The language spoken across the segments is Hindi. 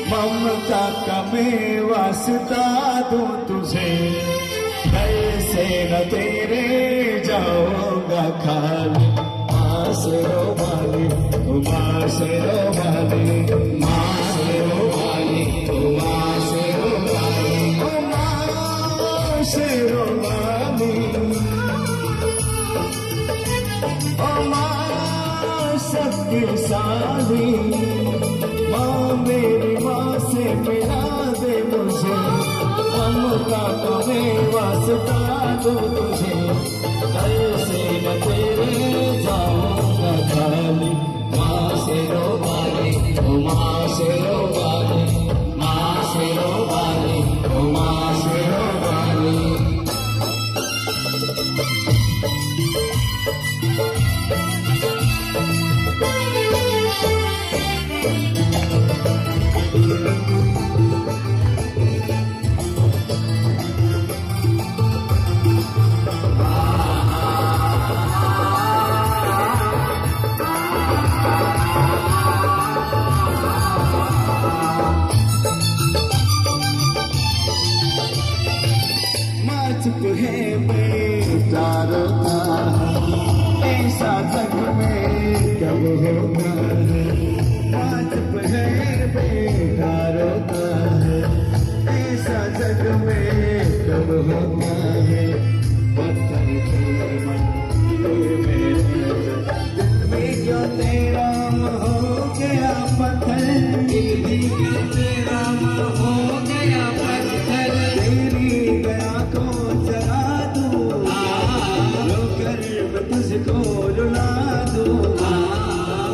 ममता का मैं वास्ता दूं तुझे, कैसे न तेरे जाऊंगा खाली। माँ शेरो वाली, माँ शेरो वाली, माँ शेरो वाली, माँ शेरो वाली, माँ शेरो वाली, माँ शक्तिशाली। माँ मेरी माँ से मिला दे मुझे, ममता का मैं वास्ता दूं तुझे, कैसे न तेरे जाऊंगा खाली। माँ शेरो वाली, माँ शेरो वाली, माँ शेरो वाली, माँ शेरो वाली। चुप है बेटा रोता है, ऐसा जग में कब होता है। चुप है बेटा रोता है, ऐसा जग में कब होता है। पत्थर के मन में क्यों तेरा हो गया पत्थर, क्यों तेरा हो गया पत्थर। तेरी गया को तुझको रुला दूं,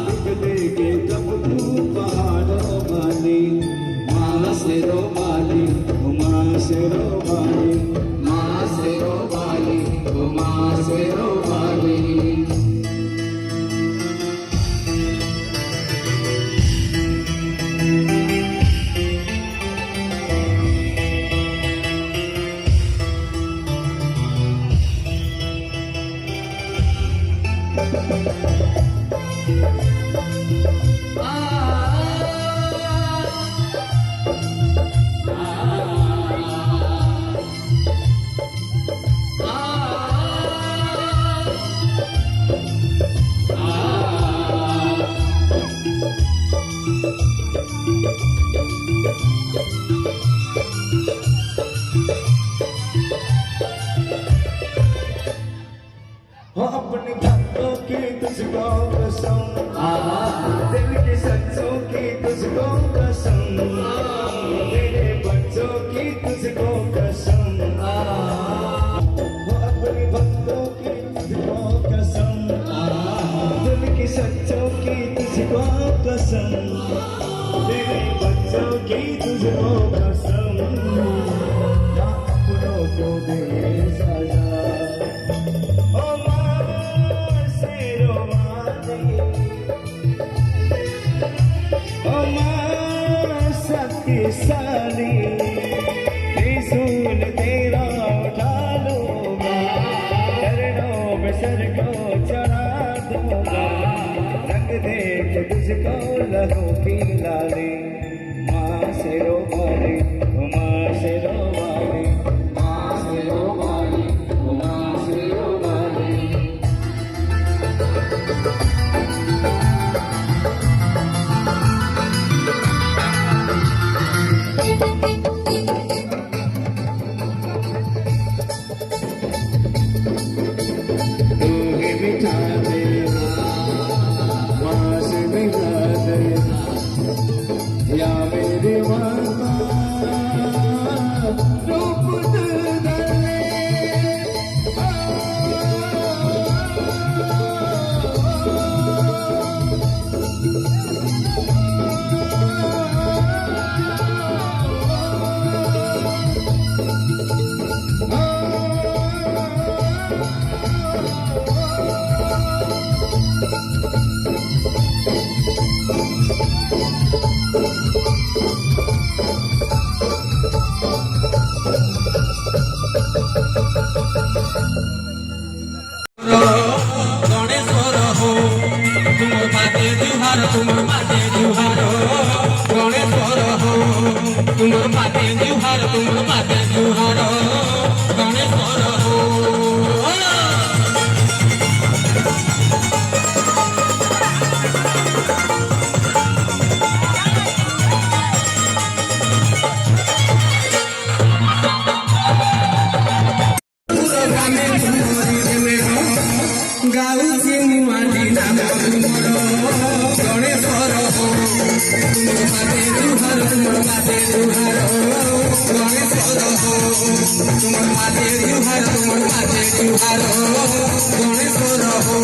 निकलेंगे कब तू पहाड़ों वाली। माँ शेरो वाली, माँ शेरो वाली, माँ शेरो वाली, माँ शेरो वाली। हो अपने भक्तों की तुझको कसम, दिल के सच्चों की तुझको कसम, मेरे बच्चों की तुझको कसम। हो अपने भक्तों की तुझको कसम, दिल के सच्चों की तुझको कसम, मेरे बच्चों की तुझको कसम। अपनों को दे सजा, शक्तिशाली त्रिशूल तेरा उठा लूंगा, चरणों में सर को चढ़ा दूंगा, रंग दे के तुझको लहू की लाली। माँ शेरो वाली, माँ शेरो वाली, माँ शेरो वाली, माँ शेरो वाली। या मेरी माता रूप दे, पादे जुहार तुम पादे जुहार गणेश्वर हो गाउची मुआली नाम तुमर गणेश्वर हो तुम पादे जुहार गणेश्वर हो तुम पादे जुहार गणेश्वर हो